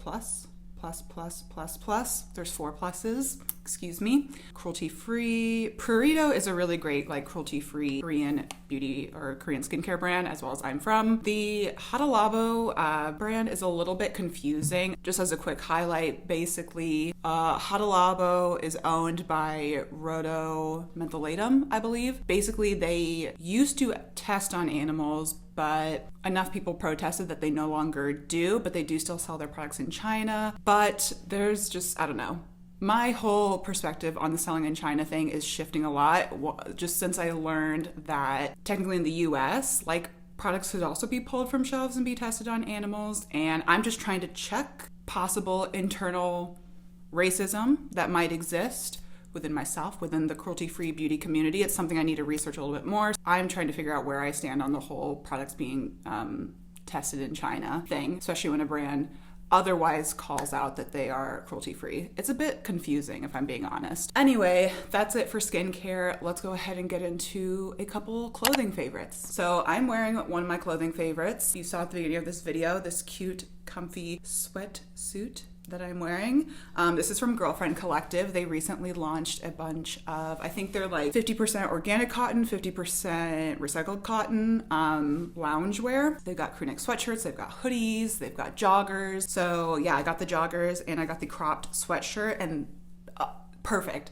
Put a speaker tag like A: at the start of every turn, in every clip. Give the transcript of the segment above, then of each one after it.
A: plus. There's 4 pluses, excuse me. Cruelty-free. Purito is a really great like cruelty-free Korean beauty or Korean skincare brand, as well as I'm from. The Hada Labo brand is a little bit confusing. Just as a quick highlight, basically Hada Labo is owned by Rodo Mentholatum, I believe. Basically they used to test on animals, but enough people protested that they no longer do, but they do still sell their products in China. But there's just, I don't know. My whole perspective on the selling in China thing is shifting a lot, just since I learned that technically in the US, like products could also be pulled from shelves and be tested on animals. And I'm just trying to check possible internal racism that might exist within myself, within the cruelty-free beauty community. It's something I need to research a little bit more. I'm trying to figure out where I stand on the whole products being tested in China thing, especially when a brand otherwise calls out that they are cruelty-free. It's a bit confusing, if I'm being honest. Anyway, that's it for skincare. Let's go ahead and get into a couple clothing favorites. So I'm wearing one of my clothing favorites. You saw at the beginning of this video, this cute, comfy sweatsuit that I'm wearing. This is from Girlfriend Collective. They recently launched a bunch of, I think they're like 50% organic cotton, 50% recycled cotton loungewear. They've got crew neck sweatshirts, they've got hoodies, they've got joggers. So yeah, I got the joggers and I got the cropped sweatshirt, and perfect.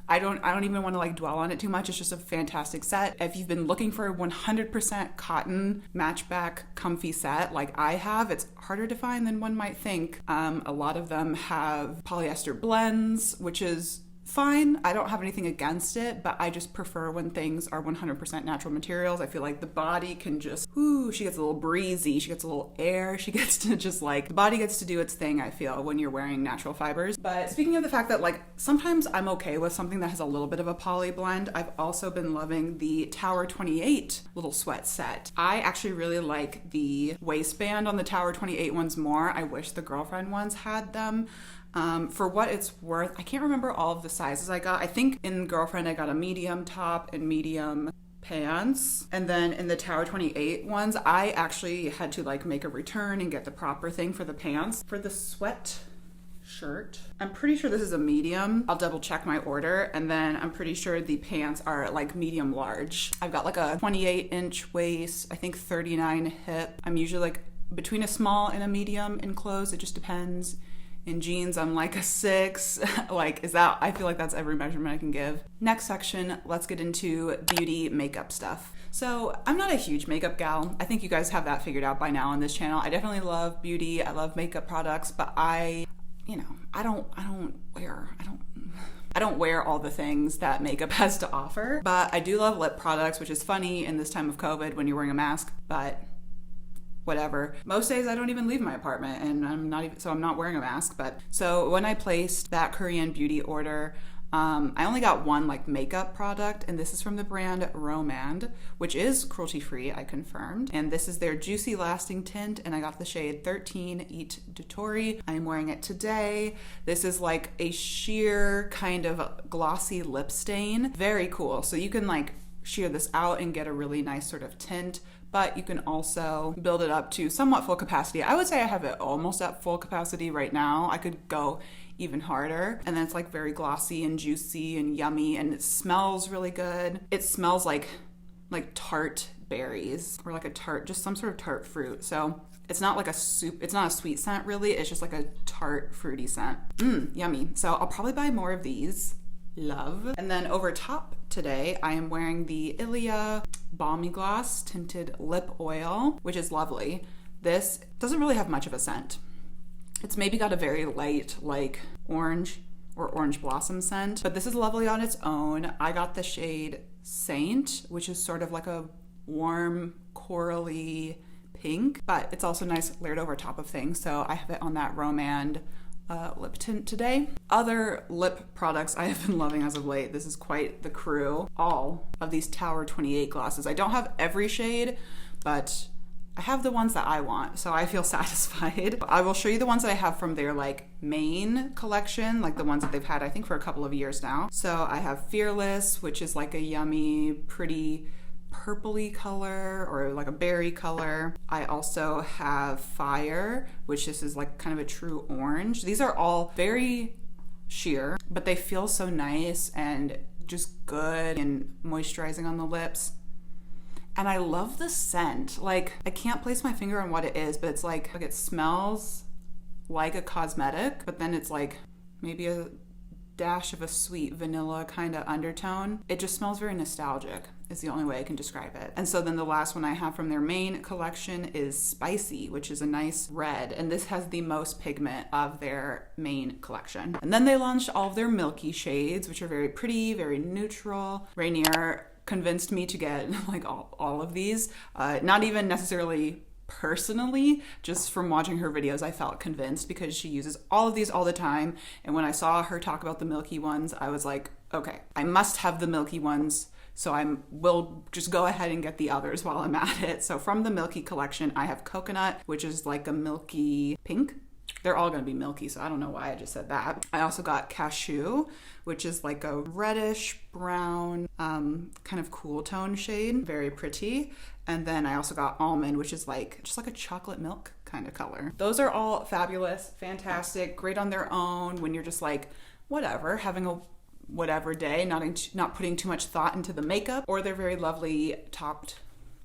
A: I don't even want to like dwell on it too much. It's just a fantastic set. If you've been looking for a 100% cotton matchback comfy set like I have, it's harder to find than one might think. A lot of them have polyester blends, which is fine. I don't have anything against it, but I just prefer when things are 100% natural materials. I feel like the body can just, she gets a little breezy, she gets a little air, she gets to just like, the body gets to do its thing, I feel, when you're wearing natural fibers. But speaking of the fact that like, sometimes I'm okay with something that has a little bit of a poly blend, I've also been loving the Tower 28 little sweat set. I actually really like the waistband on the Tower 28 ones more. I wish the Girlfriend ones had them. For what it's worth, I can't remember all of the sizes I got. I think in Girlfriend I got a medium top and medium pants, and then in the Tower 28 ones I actually had to like make a return and get the proper thing for the pants. For the sweat shirt, I'm pretty sure this is a medium. I'll double check my order, and then I'm pretty sure the pants are like medium large. I've got like a 28-inch waist, I think 39 hip. I'm usually like between a small and a medium in clothes, it just depends. In jeans, I'm like a 6. Like, I feel like that's every measurement I can give. Next section, let's get into beauty makeup stuff. So I'm not a huge makeup gal. I think you guys have that figured out by now on this channel. I definitely love beauty. I love makeup products, but I don't wear all the things that makeup has to offer. But I do love lip products, which is funny in this time of COVID when you're wearing a mask, but whatever. Most days I don't even leave my apartment, and I'm not wearing a mask. But so when I placed that Korean beauty order, I only got one like makeup product, and this is from the brand Romand, which is cruelty-free, I confirmed. And this is their Juicy Lasting Tint, and I got the shade 13 Eat Dotori. I'm wearing it today. This is like a sheer kind of glossy lip stain. Very cool. So you can like sheer this out and get a really nice sort of tint, but you can also build it up to somewhat full capacity. I would say I have it almost at full capacity right now. I could go even harder. And then it's like very glossy and juicy and yummy, and it smells really good. It smells like tart berries, or like a tart, just some sort of tart fruit. So it's not like it's not a sweet scent really, it's just like a tart fruity scent. Yummy. So I'll probably buy more of these. Love. And then over top today, I am wearing the Ilia Balmy Gloss Tinted Lip Oil, which is lovely. This doesn't really have much of a scent. It's maybe got a very light, like orange or orange blossom scent, but this is lovely on its own. I got the shade Saint, which is sort of like a warm, corally pink, but it's also nice layered over top of things. So I have it on that Romand lip tint today. Other lip products I have been loving as of late. This is quite the crew. All of these Tower 28 glosses. I don't have every shade, but I have the ones that I want, so I feel satisfied. I will show you the ones that I have from their like main collection, like the ones that they've had I think for a couple of years now. So I have Fearless, which is like a yummy, pretty purpley color or like a berry color. I also have Fire, which this is like kind of a true orange. These are all very sheer, but they feel so nice and just good and moisturizing on the lips. And I love the scent. Like, I can't place my finger on what it is, but it's like it smells like a cosmetic, but then it's like maybe a dash of a sweet vanilla kind of undertone. It just smells very nostalgic is the only way I can describe it. And so then the last one I have from their main collection is Spicy, which is a nice red. And this has the most pigment of their main collection. And then they launched all of their milky shades, which are very pretty, very neutral. Rainier convinced me to get like all of these. Not even necessarily personally, just from watching her videos, I felt convinced because she uses all of these all the time. And when I saw her talk about the milky ones, I was like, okay, I must have the milky ones. So will just go ahead and get the others while I'm at it. So from the milky collection, I have Coconut, which is like a milky pink. They're all going to be milky, so I don't know why I just said that. I also got Cashew, which is like a reddish brown kind of cool tone shade. Very pretty. And then I also got Almond, which is like just like a chocolate milk kind of color. Those are all fabulous, fantastic, great on their own when you're just like, whatever, having a whatever day, not putting too much thought into the makeup, or they're very lovely topped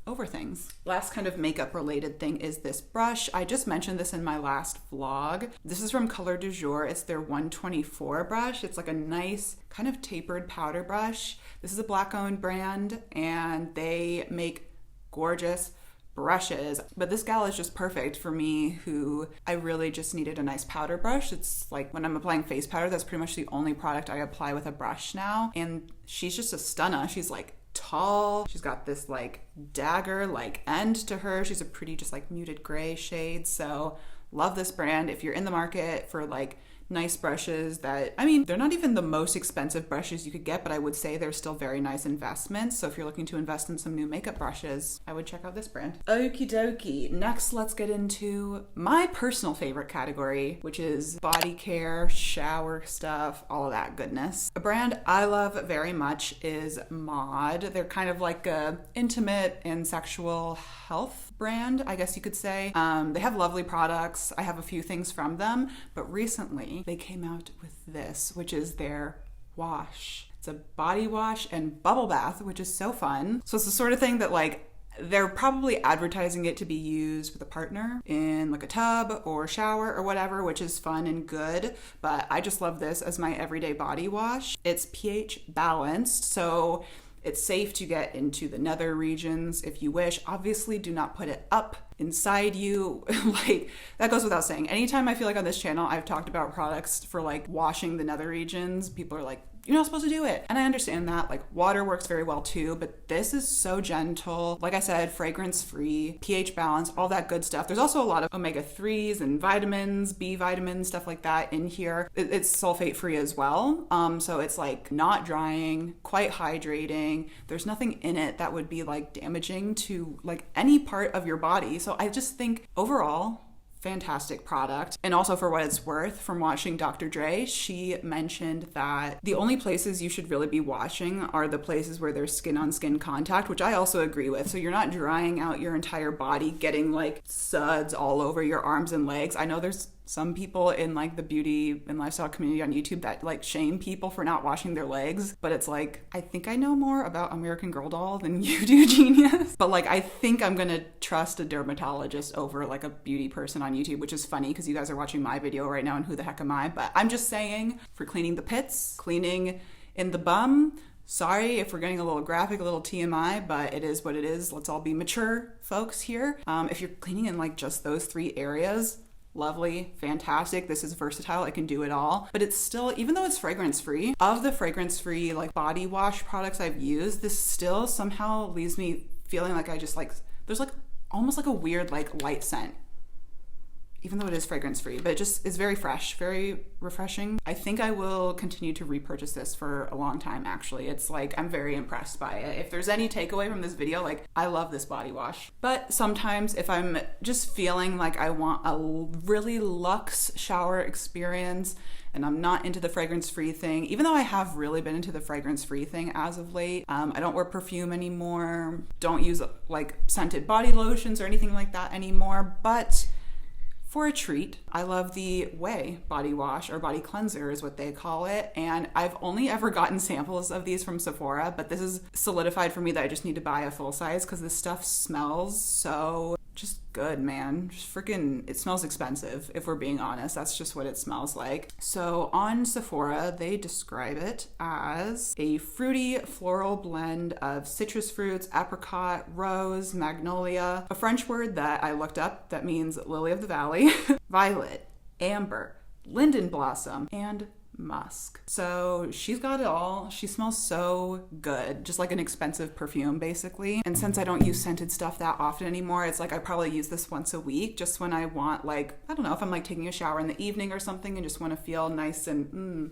A: over things. Last kind of makeup related thing is this brush. I just mentioned this in my last vlog. This is from Color du Jour. It's their 124 brush. It's like a nice kind of tapered powder brush. This is a Black owned brand and they make gorgeous brushes, but this gal is just perfect for me who I really just needed a nice powder brush. It's like when I'm applying face powder, that's pretty much the only product I apply with a brush now. And she's just a stunner. She's like tall. She's got this like dagger like end to her. She's a pretty just like muted gray shade. So love this brand. If you're in the market for like nice brushes that, I mean, they're not even the most expensive brushes you could get, but I would say they're still very nice investments. So if you're looking to invest in some new makeup brushes, I would check out this brand. Okie dokie. Next, let's get into my personal favorite category, which is body care, shower stuff, all of that goodness. A brand I love very much is Maude. They're kind of like a intimate and sexual health brand, I guess you could say. They have lovely products. I have a few things from them, but recently they came out with this, which is their wash. It's a body wash and bubble bath, which is so fun. So it's the sort of thing that like they're probably advertising it to be used with a partner in like a tub or shower or whatever, which is fun and good. But I just love this as my everyday body wash. It's pH balanced, so it's safe to get into the nether regions if you wish. Obviously, do not put it up inside you. Like, that goes without saying. Anytime I feel like on this channel I've talked about products for like washing the nether regions, people are like, you're not supposed to do it. And I understand that. Like, water works very well too, but this is so gentle. Like I said, fragrance free, pH balance, all that good stuff. There's also a lot of omega-3s and vitamins, B vitamins, stuff like that in here. It's sulfate free as well. So it's like not drying, quite hydrating. There's nothing in it that would be like damaging to like any part of your body. So I just think overall, fantastic product. And also for what it's worth, from watching Dr. Dre, she mentioned that the only places you should really be washing are the places where there's skin on skin contact, which I also agree with. So you're not drying out your entire body, getting like suds all over your arms and legs. I know there's some people in like the beauty and lifestyle community on YouTube that like shame people for not washing their legs, but it's like, I think I know more about American Girl doll than you do, genius. But like, I think I'm gonna trust a dermatologist over like a beauty person on YouTube, which is funny because you guys are watching my video right now and who the heck am I? But I'm just saying, for cleaning the pits, cleaning in the bum, sorry if we're getting a little graphic, a little TMI, but it is what it is. Let's all be mature folks here. If you're cleaning in like just those 3 areas, lovely, fantastic. This is versatile. I can do it all. But it's still, even though it's fragrance free, of the fragrance free like body wash products I've used, this still somehow leaves me feeling like I just like, there's like almost like a weird like light scent even though it is fragrance free, but it just is very fresh, very refreshing. I think I will continue to repurchase this for a long time, actually. It's like, I'm very impressed by it. If there's any takeaway from this video, like, I love this body wash. But sometimes if I'm just feeling like I want a really luxe shower experience and I'm not into the fragrance-free thing, even though I have really been into the fragrance-free thing as of late. I don't wear perfume anymore, don't use like scented body lotions or anything like that anymore, but for a treat, I love the Ouai body wash, or body cleanser is what they call it. And I've only ever gotten samples of these from Sephora, but this is solidified for me that I just need to buy a full size because this stuff smells so just good, man. Just freaking, it smells expensive, if we're being honest. That's just what it smells like. So on Sephora, they describe it as a fruity floral blend of citrus fruits, apricot, rose, magnolia, a French word that I looked up that means lily of the valley, violet, amber, linden blossom, and musk. So she's got it all. She smells so good, just like an expensive perfume basically. And since I don't use scented stuff that often anymore, it's like I probably use this once a week just when I want, like, I don't know, if I'm like taking a shower in the evening or something and just want to feel nice and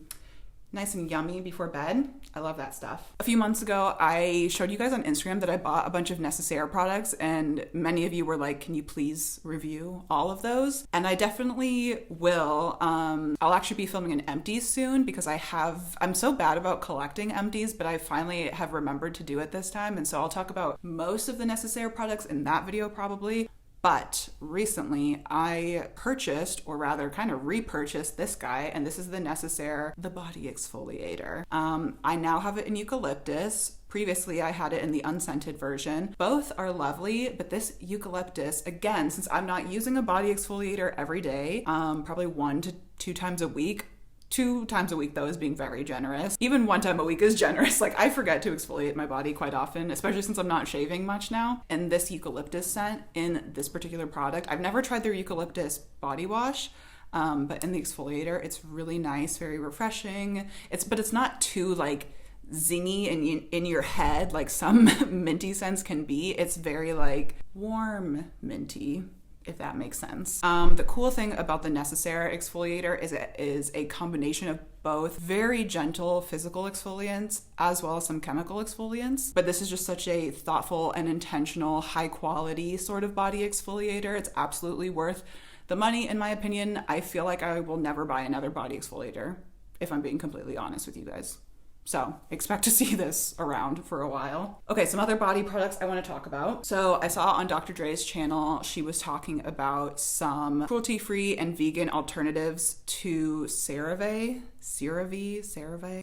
A: yummy before bed. I love that stuff. A few months ago, I showed you guys on Instagram that I bought a bunch of Nécessaire products, and many of you were like, can you please review all of those? And I definitely will. I'll actually be filming an empties soon because I'm so bad about collecting empties, but I finally have remembered to do it this time. And so I'll talk about most of the Nécessaire products in that video probably. But recently I purchased, or rather kind of repurchased this guy, and this is the Nécessaire, the body exfoliator. I now have it in Eucalyptus. Previously I had it in the Unscented version. Both are lovely, but this Eucalyptus, again, since I'm not using a body exfoliator every day, probably 1 to 2 times a week, 2 times a week though is being very generous. Even 1 time a week is generous. Like, I forget to exfoliate my body quite often, especially since I'm not shaving much now. And this eucalyptus scent in this particular product, I've never tried their eucalyptus body wash, but in the exfoliator, it's really nice, very refreshing. But it's not too like zingy in your head like some minty scents can be. It's very like warm minty, if that makes sense. The cool thing about the Nécessaire exfoliator is it is a combination of both very gentle physical exfoliants as well as some chemical exfoliants. But this is just such a thoughtful and intentional, high quality sort of body exfoliator. It's absolutely worth the money, in my opinion. I feel like I will never buy another body exfoliator, if I'm being completely honest with you guys. So expect to see this around for a while. Okay, some other body products I want to talk about. So I saw on Dr. Dre's channel, she was talking about some cruelty-free and vegan alternatives to CeraVe.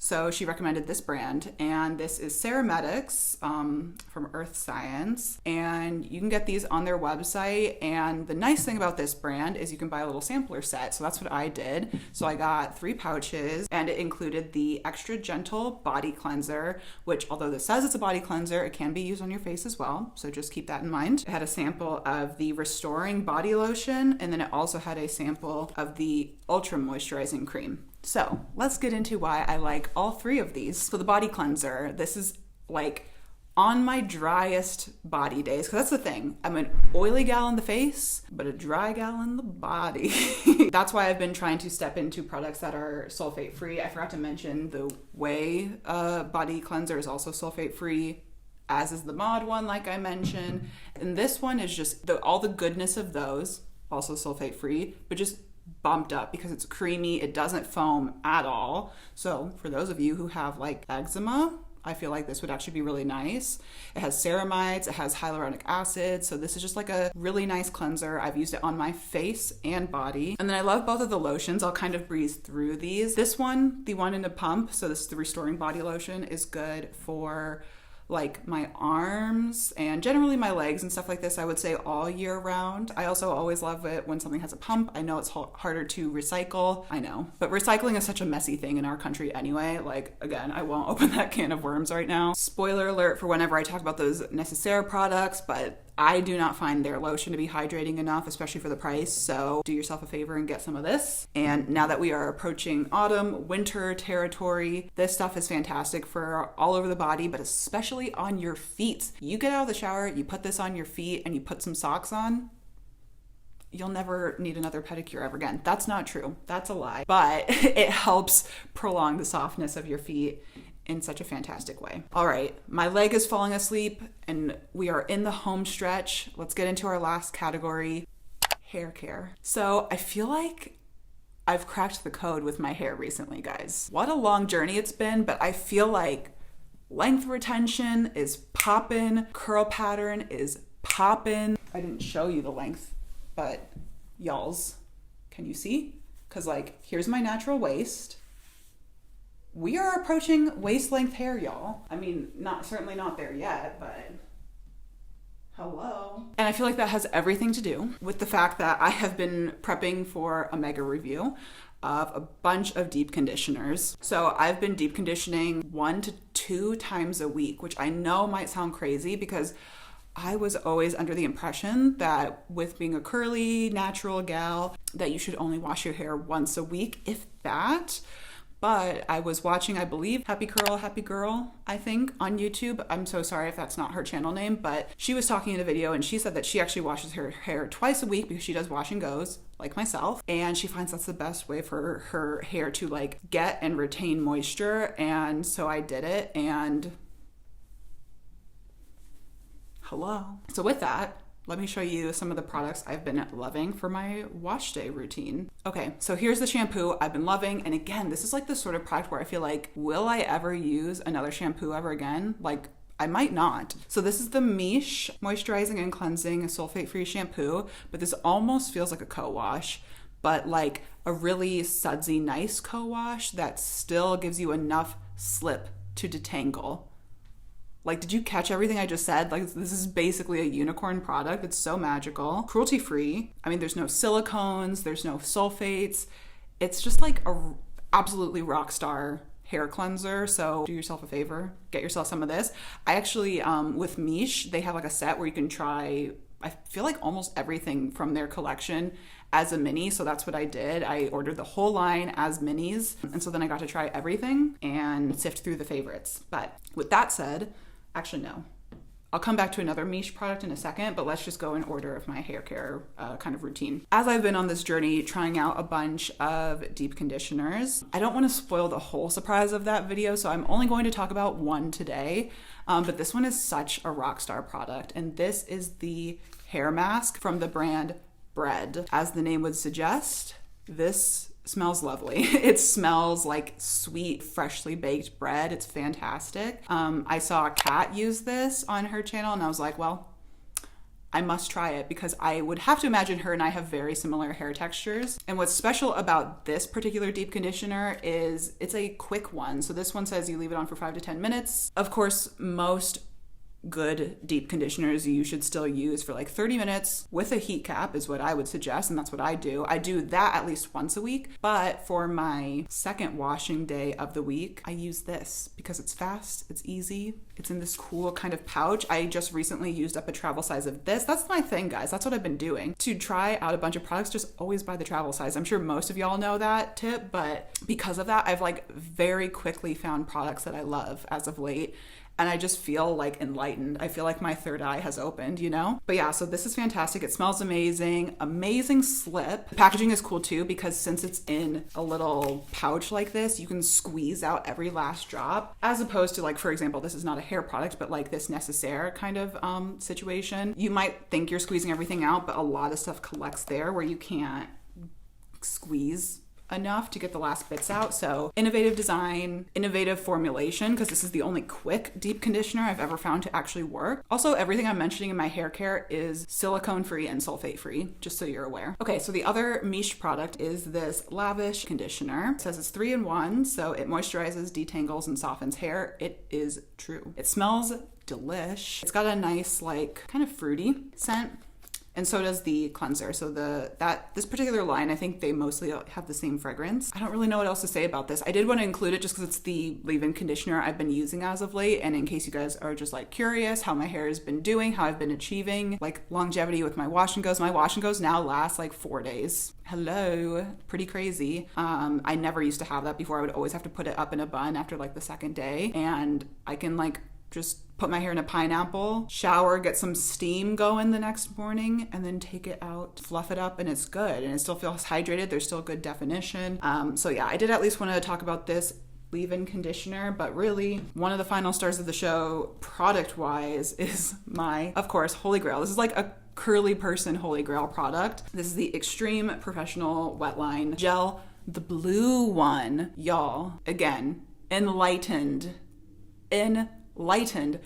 A: So she recommended this brand, and this is Ceramedx from Earth Science, and you can get these on their website. And the nice thing about this brand is you can buy a little sampler set. So that's what I did. So I got 3 pouches, and it included the extra gentle body cleanser, which, although this says it's a body cleanser, it can be used on your face as well. So just keep that in mind. It had a sample of the restoring body lotion, and then it also had a sample of the ultra moisturizing cream. So let's get into why I like all 3 of these. So the body cleanser, this is like on my driest body days, because that's the thing. I'm an oily gal in the face, but a dry gal in the body. That's why I've been trying to step into products that are sulfate-free. I forgot to mention the Ouai body cleanser is also sulfate-free, as is the Maude one, like I mentioned. And this one is just all the goodness of those, also sulfate-free, but just bumped up because it's creamy. It doesn't foam at all. So for those of you who have like eczema, I feel like this would actually be really nice. It has ceramides, it has hyaluronic acid. So this is just like a really nice cleanser. I've used it on my face and body. And then I love both of the lotions. I'll kind of breeze through these. This one, the one in a pump, so this is the restoring body lotion, is good for like my arms and generally my legs and stuff like this, I would say all year round. I also always love it when something has a pump. I know it's harder to recycle, I know, but recycling is such a messy thing in our country anyway. Like, again, I won't open that can of worms right now. Spoiler alert for whenever I talk about those Nécessaire products, but I do not find their lotion to be hydrating enough, especially for the price. So do yourself a favor and get some of this. And now that we are approaching autumn, winter territory, this stuff is fantastic for all over the body, but especially on your feet. You get out of the shower, you put this on your feet, and you put some socks on. you'll never need another pedicure ever again. That's not true. That's a lie. But it helps prolong the softness of your feet in such a fantastic way. All right, my leg is falling asleep and we are in the home stretch. Let's get into our last category, hair care. So I feel like I've cracked the code with my hair recently, guys. What a long journey it's been, but I feel like length retention is poppin', curl pattern is poppin'. I didn't show you the length, but y'alls, can you see? Because like, here's my natural waist. We are approaching waist length hair, y'all. I mean, certainly not there yet, but hello. And I feel like that has everything to do with the fact that I have been prepping for a mega review of a bunch of deep conditioners. So I've been deep conditioning 1 to 2 times a week, which I know might sound crazy because I was always under the impression that with being a curly, natural gal, that you should only wash your hair once a week, if that. But I was watching, I believe, Happy Girl, I think, on YouTube. I'm so sorry if that's not her channel name, but she was talking in a video and she said that she actually washes her hair twice a week because she does wash and goes, like myself. And she finds that's the best way for her hair to like get and retain moisture. And so I did it and hello. So with that, let me show you some of the products I've been loving for my wash day routine. Okay, so here's the shampoo I've been loving. And again, this is like the sort of product where I feel like, will I ever use another shampoo ever again? Like, I might not. So this is the Miche Moisturizing and Cleansing Sulfate-free Shampoo, but this almost feels like a co-wash, but like a really sudsy, nice co-wash that still gives you enough slip to detangle. Like, did you catch everything I just said? Like, this is basically a unicorn product. It's so magical. Cruelty-free. I mean, there's no silicones, there's no sulfates. It's just like a absolutely rock star hair cleanser. So do yourself a favor, get yourself some of this. I actually, with Miche, they have like a set where you can try, I feel like almost everything from their collection as a mini. So that's what I did. I ordered the whole line as minis. And so then I got to try everything and sift through the favorites. But with that said, actually, no. I'll come back to another Miche product in a second, but let's just go in order of my hair care kind of routine. As I've been on this journey trying out a bunch of deep conditioners, I don't want to spoil the whole surprise of that video, so I'm only going to talk about one today. But this one is such a rock star product, and this is the hair mask from the brand Bread. As the name would suggest, this smells lovely. It smells like sweet, freshly baked bread. It's fantastic. I saw Kat use this on her channel and I was like, well, I must try it because I would have to imagine her and I have very similar hair textures. And what's special about this particular deep conditioner is it's a quick one. So this one says you leave it on for 5 to 10 minutes. Of course, most good deep conditioners you should still use for like 30 minutes with a heat cap is what I would suggest, and that's what I do. I do that at least once a week, but for my second washing day of the week, I use this because it's fast, it's easy, it's in this cool kind of pouch. I just recently used up a travel size of this. That's my thing, guys. That's what I've been doing. To try out a bunch of products, just always buy the travel size. I'm sure most of y'all know that tip, but because of that, I've like very quickly found products that I love as of late. And I just feel like enlightened. I feel like my third eye has opened, you know? But yeah, so this is fantastic. It smells amazing. Amazing slip. The packaging is cool too because since it's in a little pouch like this, you can squeeze out every last drop. As opposed to like, for example, this is not a hair product, but like this Nécessaire kind of situation. You might think you're squeezing everything out, but a lot of stuff collects there where you can't squeeze enough to get the last bits out. So innovative design, innovative formulation, because this is the only quick deep conditioner I've ever found to actually work. Also, everything I'm mentioning in my hair care is silicone free and sulfate free, just so you're aware. Okay, so the other Miche product is this Lavish conditioner. It says it's 3-in-1, so it moisturizes, detangles, and softens hair. It is true. It smells delish. It's got a nice, like, kind of fruity scent. And so does the cleanser. So this particular line, I think they mostly have the same fragrance. I don't really know what else to say about this. I did want to include it just because it's the leave-in conditioner I've been using as of late. And in case you guys are just like curious how my hair has been doing, how I've been achieving like longevity with my wash and goes. My wash and goes now last like 4 days. Hello, pretty crazy. I never used to have that before. I would always have to put it up in a bun after like the second day. And I can like just put my hair in a pineapple, shower, get some steam going the next morning, and then take it out, fluff it up, and it's good. And it still feels hydrated. There's still good definition. So yeah, I did at least want to talk about this leave-in conditioner, but really one of the final stars of the show product-wise is my, of course, holy grail. This is like a curly person holy grail product. This is the Extreme Professional Wet Line Gel, the blue one. Y'all, again, enlightened.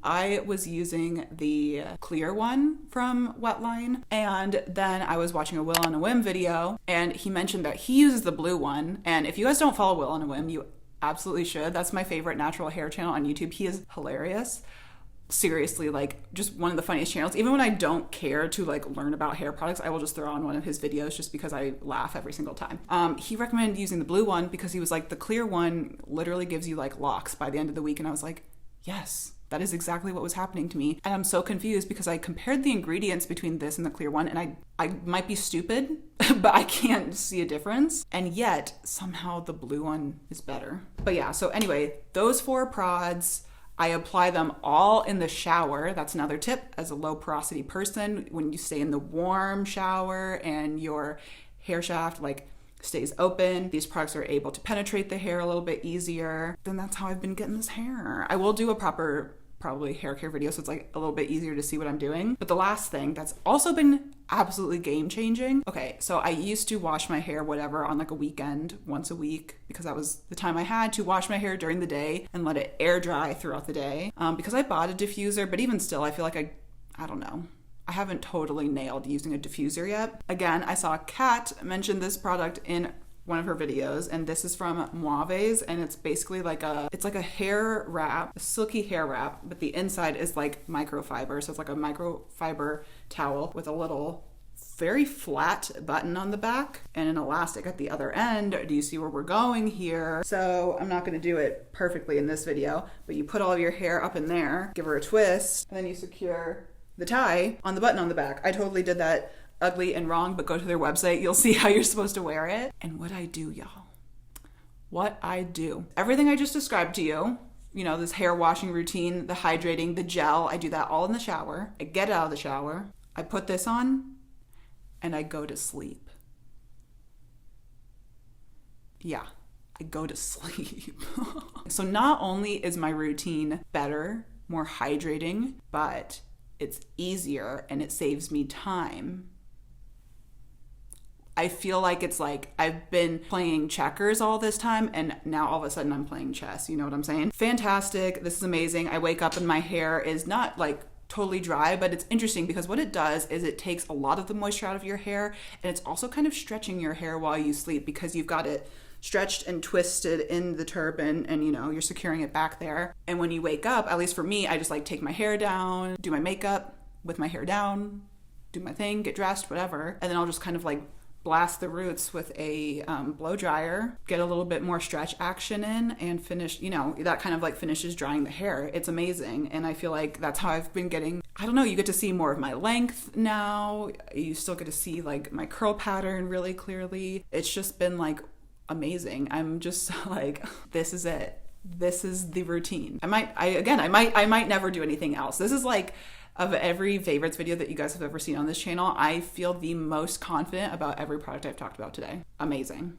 A: I was using the clear one from Wetline, and then I was watching a Will on a Whim video, and he mentioned that he uses the blue one. And if you guys don't follow Will on a Whim, you absolutely should. That's my favorite natural hair channel on YouTube. He is hilarious. Seriously, like, just one of the funniest channels. Even when I don't care to like learn about hair products, I will just throw on one of his videos just because I laugh every single time. He recommended using the blue one because he was like, the clear one literally gives you like locks by the end of the week. And I was like, yes, that is exactly what was happening to me. And I'm so confused because I compared the ingredients between this and the clear one, and I might be stupid, but I can't see a difference. And yet somehow the blue one is better. But yeah, so anyway, those 4 prods, I apply them all in the shower. That's another tip as a low porosity person. When you stay in the warm shower and your hair shaft like stays open, these products are able to penetrate the hair a little bit easier. Then that's how I've been getting this hair. I will do a proper probably hair care video, so it's like a little bit easier to see what I'm doing. But the last thing that's also been absolutely game changing. Okay, so I used to wash my hair whatever on like a weekend, once a week, because that was the time I had to wash my hair during the day and let it air dry throughout the day. Because I bought a diffuser, but even still, I feel like I don't know. I haven't totally nailed using a diffuser yet. Again, I saw Kat mention this product in one of her videos, and this is from Muaves, and it's basically like it's like a hair wrap, a silky hair wrap, but the inside is like microfiber, so it's like a microfiber towel with a little very flat button on the back and an elastic at the other end. Do you see where we're going here? So I'm not going to do it perfectly in this video, but you put all of your hair up in there, give her a twist, and then you secure the tie on the button on the back. I totally did that ugly and wrong, but go to their website. You'll see how you're supposed to wear it. And what I do, y'all. What I do. Everything I just described to you, you know, this hair washing routine, the hydrating, the gel, I do that all in the shower. I get out of the shower, I put this on, and I go to sleep. Yeah, I go to sleep. So not only is my routine better, more hydrating, but it's easier and it saves me time. I feel like it's like I've been playing checkers all this time and now all of a sudden I'm playing chess. You know what I'm saying? Fantastic. This is amazing. I wake up and my hair is not like totally dry, but it's interesting because what it does is it takes a lot of the moisture out of your hair, and it's also kind of stretching your hair while you sleep because you've got it stretched and twisted in the turban, and you know, you're securing it back there. And when you wake up, at least for me, I just like take my hair down, do my makeup with my hair down, do my thing, get dressed, whatever, and then I'll just kind of like blast the roots with a blow dryer, get a little bit more stretch action in, and finish, you know, that kind of like finishes drying the hair. It's amazing. And I feel like that's how I've been getting, I don't know, you get to see more of my length now. You still get to see like my curl pattern really clearly. It's just been like amazing. I'm just like, this is it. This is the routine. I might never do anything else. This is like, of every favorites video that you guys have ever seen on this channel, I feel the most confident about every product I've talked about today. Amazing.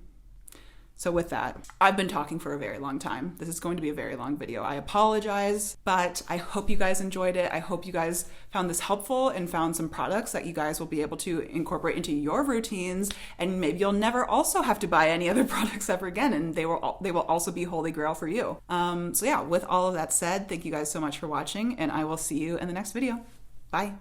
A: So with that, I've been talking for a very long time. This is going to be a very long video. I apologize, but I hope you guys enjoyed it. I hope you guys found this helpful and found some products that you guys will be able to incorporate into your routines, and maybe you'll never also have to buy any other products ever again, and they will also be holy grail for you. So yeah, with all of that said, thank you guys so much for watching, and I will see you in the next video. Bye.